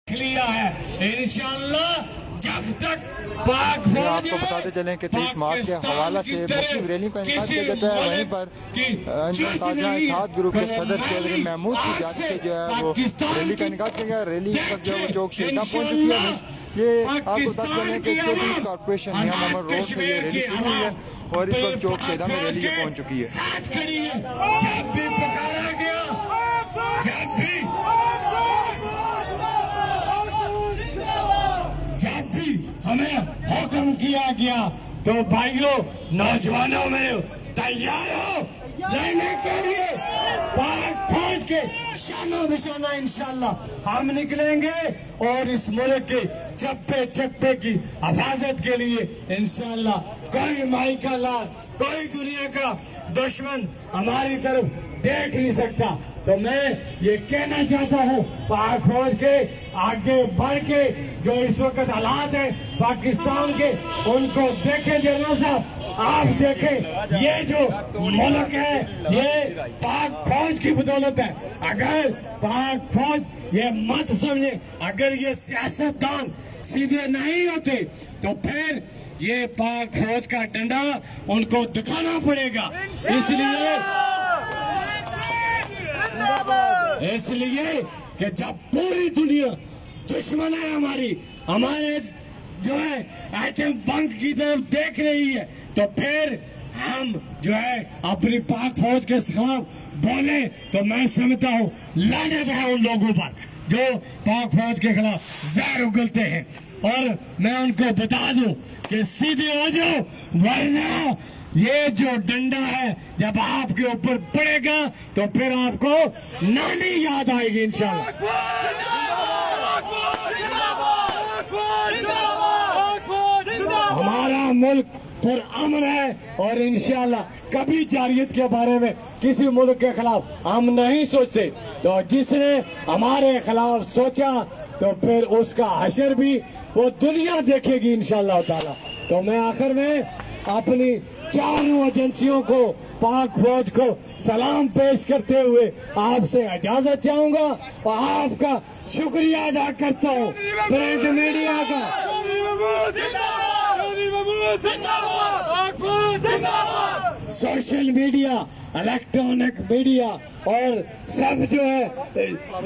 लिया है इंशाअल्लाह। जब तक पाक आपको बताते चलें कि 23 मार्च के हवाला से मुस्लिम रैली का इनेकाद किया जाता है। वहीं पर इत्तेहाद ग्रुप के सदर चौधरी महमूद की जानिब से जो है वो रैली का इनेकाद किया गया। रैली इस वक्त जो है वो चौक शहीदा पहुंच चुकी है। ये आपको बताते चलें कि चौधरी कॉर्पोरेशन मियां मोहम्मद रोड से ये रैली शुरू हुई है और इस वक्त चौक शहीदा में रैली पहुंच चुकी है। जब भी पुकारा गया, जब भी हमें हुक्म किया गया तो भाइयों नौजवानों में तैयार हो लड़ने के लिए। पाक फौज के शानो बिशाना इंशाअल्लाह हम निकलेंगे और इस मुल्क के चप्पे चप्पे की हिफाजत के लिए इंशाअल्लाह कोई माई का लाल, कोई दुनिया का दुश्मन हमारी तरफ देख नहीं सकता। तो मैं ये कहना चाहता हूँ पाक फौज के आगे बढ़ के जो इस वक्त हालात है पाकिस्तान के, उनको देखें जनरल साहब, आप देखें ये जो मुल्क है ये पाक फौज की बदौलत है। अगर पाक फौज ये मत समझे, अगर ये सियासतदान सीधे नहीं होते तो फिर ये पाक फौज का डंडा उनको दिखाना पड़ेगा। इसलिए कि जब पूरी दुनिया दुश्मन है हमारे जो है एटम बम की तरफ देख रही है, तो फिर हम जो है अपनी पाक फौज के खिलाफ बोले तो मैं समझता हूँ लानत है उन लोगों पर जो पाक फौज के खिलाफ जहर उगलते हैं। और मैं उनको बता दूं कि सीधे हो जाओ, वरना ये जो डंडा है जब आपके ऊपर पड़ेगा तो फिर आपको नानी याद आएगी इंशाल्लाह। हमारा मुल्क पुरअमन है और इंशाल्लाह कभी जारियत के बारे में किसी मुल्क के खिलाफ हम नहीं सोचते। तो जिसने हमारे खिलाफ सोचा तो फिर उसका हशर भी वो दुनिया देखेगी इंशाल्लाह ताला। तो मैं आखिर में अपनी चारों एजेंसियों को, पाक फौज को सलाम पेश करते हुए आपसे इजाजत चाहूंगा और आपका शुक्रिया अदा करता हूँ प्रिंट मीडिया का। सोशल मीडिया, इलेक्ट्रॉनिक मीडिया और सब जो है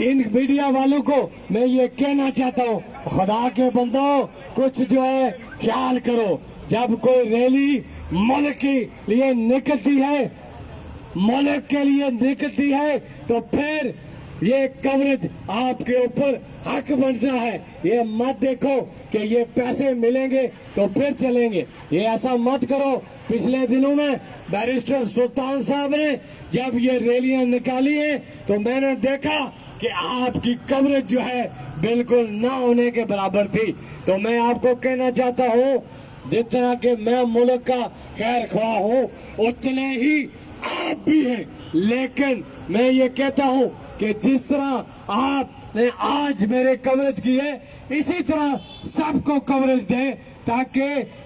इन मीडिया वालों को मैं ये कहना चाहता हूँ, खुदा के बंदो कुछ जो है ख्याल करो। जब कोई रैली मुल्क के लिए निकलती है, मुल्क के लिए निकलती है तो फिर ये कवरेज आपके ऊपर हक बनता है। ये मत देखो कि ये पैसे मिलेंगे तो फिर चलेंगे, ये ऐसा मत करो। पिछले दिनों में बैरिस्टर सुल्तान साहब ने जब ये रैलियां निकाली है तो मैंने देखा कि आपकी कवरेज जो है बिल्कुल ना होने के बराबर थी। तो मैं आपको कहना चाहता हूँ जितना कि मैं मुल्क का खैर ख्वाह हूँ उतने ही आप भी हैं, लेकिन मैं ये कहता हूँ कि जिस तरह आपने आज मेरे कवरेज की है इसी तरह सबको कवरेज दें ताकि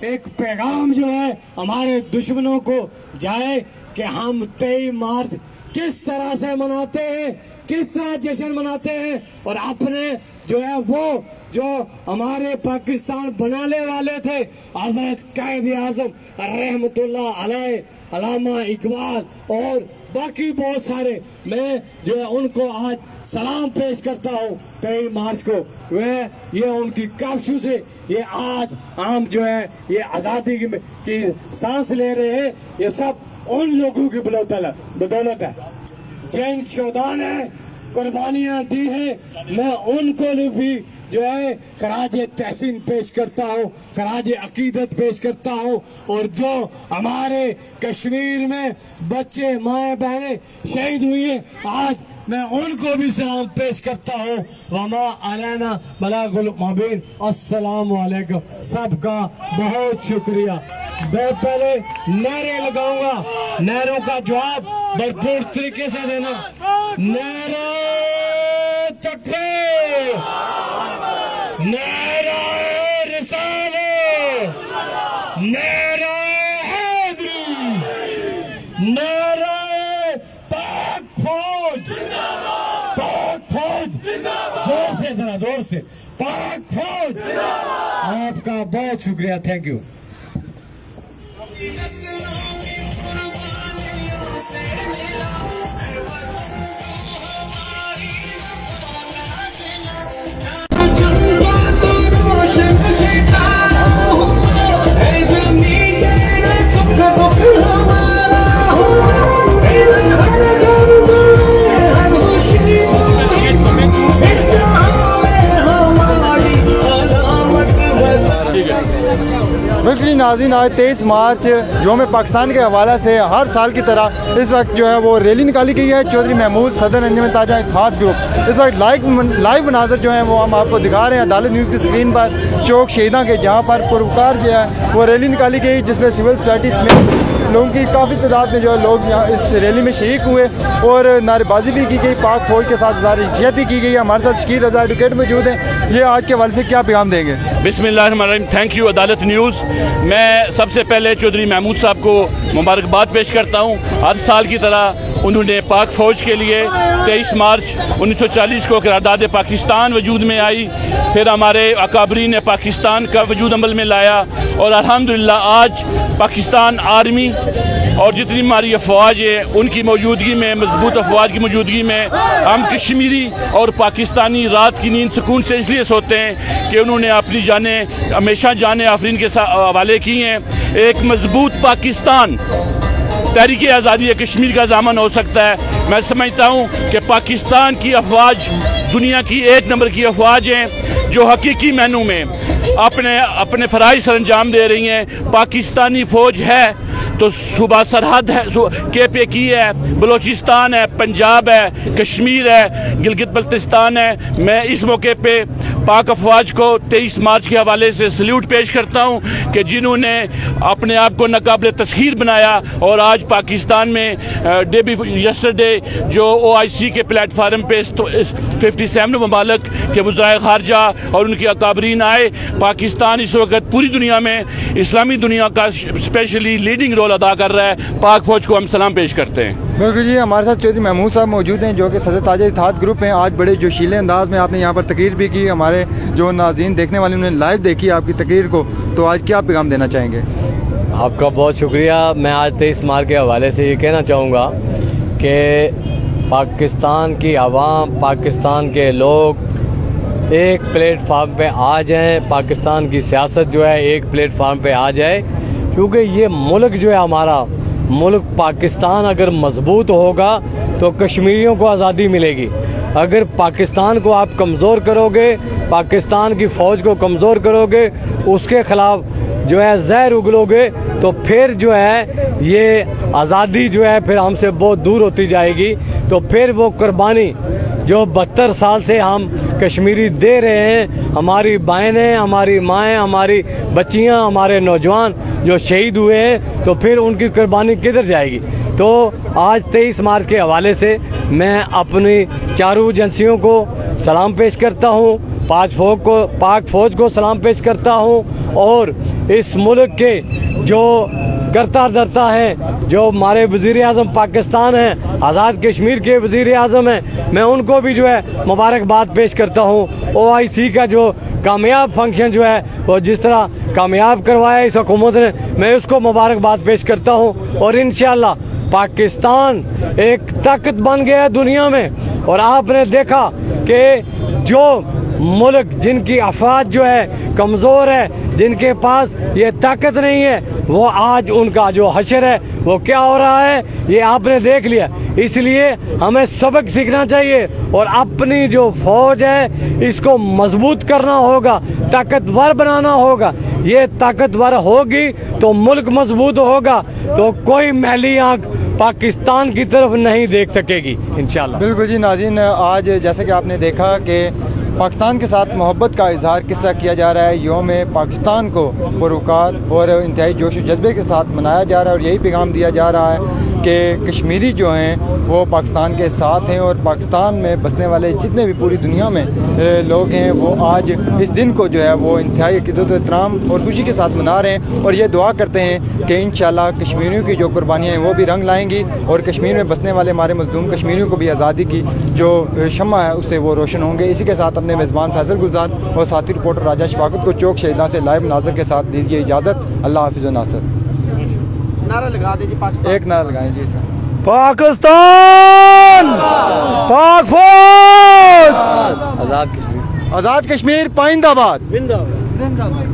एक पैगाम जो है हमारे दुश्मनों को जाए कि हम 23 मार्च किस तरह से मनाते हैं, किस तरह जश्न मनाते हैं और अपने जो है वो जो हमारे पाकिस्तान बनाने वाले थे हजरत कायद आज़म रहमतुल्लाह अलैह, अल्लामा इकबाल और बाकी बहुत सारे, मैं जो है उनको आज सलाम पेश करता हूँ 23 मार्च को। वह ये उनकी काबशू से ये आज हम जो है ये आज़ादी की सांस ले रहे हैं, ये सब उन लोगों की बदौलत है जिन शोधा ने कुर्बानियां दी हैं। मैं उनको भी जो है खराज तहसीन पेश करता हूँ, खराज अकीदत पेश करता हूँ। और जो हमारे कश्मीर में बच्चे माए बहनें शहीद हुई हैं आज मैं उनको भी सलाम पेश करता हूँ। वमा अलैना बलागुल मुबीन। अस्सलाम वालेकुम। सबका बहुत शुक्रिया। मैं पहले नारे लगाऊंगा, नारों का जवाब भरपूर तरीके से देना। नारा तकबीर, नारा रिसालत, नारा हैदरी, नारा पाक फौज, पाक फौज। जोर से जरा जोर जोर से पाक फौज। आपका बहुत शुक्रिया, थैंक यू। बिल्कुल नाज़रीन, आज 23 मार्च यौम पाकिस्तान के हवाले से हर साल की तरह इस वक्त जो है वो रैली निकाली गई है। चौधरी महमूद सदर अंजुमन ताजा इत्तेहाद ग्रुप इस वक्त लाइव मनाजर जो है वो हम आपको दिखा रहे हैं अदालत न्यूज़ की स्क्रीन पर। चौक शहीदा के जहाँ पर पुरवकार जो है वो रैली निकाली गई, जिसमें सिविल सोसाइटी में लोगों की काफ़ी तादाद में जो है लोग यहाँ इस रैली में शरीक हुए और नारेबाजी भी की गई। पाक फौज के साथ इज़्ज़त भी की गई। हमारे साथ शकीर रज़ा एडवोकेट मौजूद हैं, ये आज के हवाले से क्या पैगाम देंगे? बिस्मिल्लाहिर्रहमानिर्रहीम। थैंक यू अदालत न्यूज़। मैं सबसे पहले चौधरी महमूद साहब को मुबारकबाद पेश करता हूँ। हर साल की तरह उन्होंने पाक फ़ौज के लिए 23 मार्च 1940 को करारदाद पाकिस्तान वजूद में आई, फिर हमारे अकाबरीन ने पाकिस्तान का वजूद अमल में लाया और अल्हम्दुलिल्लाह आज पाकिस्तान आर्मी और जितनी हमारी अफवाज है उनकी मौजूदगी में, मजबूत अफवाज की मौजूदगी में हम कश्मीरी और पाकिस्तानी रात की नींद सुकून से इसलिए सोते हैं कि उन्होंने अपनी जानें हमेशा जाने आफरीन के हवाले की हैं। एक मजबूत पाकिस्तान तहरीक आज़ादी कश्मीर का ज़ामन हो सकता है। मैं समझता हूँ कि पाकिस्तान की अफवाज दुनिया की 1 नंबर की अफवाज हैं जो हकीकी मैनू में अपने फ़राइज़ सर अंजाम दे रही हैं। पाकिस्तानी फ़ौज है तो सूबा सरहद है, KPK है, बलोचिस्तान है, पंजाब है, कश्मीर है, गिलगित बल्तिस्तान है। मैं इस मौके पे पाक अफवाज को 23 मार्च के हवाले से सल्यूट पेश करता हूँ कि जिन्होंने अपने आप को नाकाबिल तस्खीर बनाया और आज पाकिस्तान में यस्टरडे जो OIC के प्लेटफार्म पे 57 ममालिक के वज़राए ख़ारजा और उनके अकाबरीन आए। पाकिस्तान इस वक्त पूरी दुनिया में इस्लामी दुनिया का स्पेशली लीडिंग रोल अदा कर रहा है। पाक फौज को हम सलाम पेश करते हैं। बिल्कुल जी, हमारे साथ चौधरी महमूद साहब मौजूद हैं जो कि सदर ताजा इत्तेहाद ग्रुप हैं। आज बड़े जोशीले अंदाज में आपने यहाँ पर तकरीर भी की। हमारे जो नाज़रीन देखने वाले उन्होंने लाइव देखी आपकी तकरीर को, तो आज क्या पैगाम देना चाहेंगे? आपका बहुत शुक्रिया। मैं आज 23 मार्च के हवाले से ये कहना चाहूँगा कि पाकिस्तान की आवाम, पाकिस्तान के लोग एक प्लेटफार्म पे आ जाएं, पाकिस्तान की सियासत जो है एक प्लेटफार्म पे आ जाए, क्योंकि ये मुल्क जो है हमारा मुल्क पाकिस्तान अगर मजबूत होगा तो कश्मीरियों को आज़ादी मिलेगी। अगर पाकिस्तान को आप कमज़ोर करोगे, पाकिस्तान की फ़ौज को कमज़ोर करोगे, उसके ख़िलाफ़ जो है जहर उगलोगे, तो फिर जो है ये आज़ादी जो है फिर हमसे बहुत दूर होती जाएगी। तो फिर वो कुर्बानी जो 72 साल से हम कश्मीरी दे रहे हैं, हमारी बहनें, हमारी माएँ, हमारी बच्चियाँ, हमारे नौजवान जो शहीद हुए हैं, तो फिर उनकी कुर्बानी किधर जाएगी? तो आज 23 मार्च के हवाले से मैं अपनी चारों एजेंसियों को सलाम पेश करता हूँ, पाक फौज को सलाम पेश करता हूँ और इस मुल्क के जो करता धरता है, जो हमारे वज़ीर आज़म पाकिस्तान हैं, आज़ाद कश्मीर के वज़ीर आज़म हैं, मैं उनको भी जो है मुबारकबाद पेश करता हूँ। OIC का जो कामयाब फंक्शन जो है वो जिस तरह कामयाब करवाया इस हुकूमत ने, मैं उसको मुबारकबाद पेश करता हूँ। और इंशाअल्लाह पाकिस्तान एक ताकत बन गया है दुनिया में। और आपने देखा कि जो मुल्क जिनकी अफवाज जो है कमज़ोर है, जिनके पास ये ताकत नहीं है, वो आज उनका जो हशर है वो क्या हो रहा है ये आपने देख लिया। इसलिए हमें सबक सीखना चाहिए और अपनी जो फौज है इसको मजबूत करना होगा, ताकतवर बनाना होगा। ये ताकतवर होगी तो मुल्क मजबूत होगा, तो कोई मैली आंख पाकिस्तान की तरफ नहीं देख सकेगी इंशाल्लाह। बिल्कुल जी नाज़रीन, आज जैसे कि आपने देखा कि पाकिस्तान के साथ मोहब्बत का इजहार किस तरह किया जा रहा है। यौम पाकिस्तान को पुरवकार और इंतहाई जोश व जज्बे के साथ मनाया जा रहा है और यही पैगाम दिया जा रहा है कि कश्मीरी जो हैं वो पाकिस्तान के साथ हैं और पाकिस्तान में बसने वाले जितने भी पूरी दुनिया में लोग हैं वो आज इस दिन को जो है वो इंतहाई अक़ीदत एहतराम और खुशी के साथ मना रहे हैं और ये दुआ करते हैं कि इंशाअल्लाह कश्मीरियों की जो कुर्बानियाँ हैं वो भी रंग लाएंगी और कश्मीर में बसने वाले हमारे मज़लूम कश्मीरियों को भी आज़ादी की जो शम्मा है उससे वो रोशन होंगे। इसी के साथ अपने मेज़बान फैसल गुलजार और साथी रिपोर्टर राजा शफाकत को चौक शहीदा से लाइव नाज़र के साथ दीजिए इजाज़त। अल्लाह हाफ़िज़ व नासर। नारा लगा दीजिए पाकिस्तान। एक नारा लगाएं जी सर। पाकिस्तान, पाक फौज, आज़ाद कश्मीर, आज़ाद कश्मीर, पाइंदाबाद। जिंदाबाद।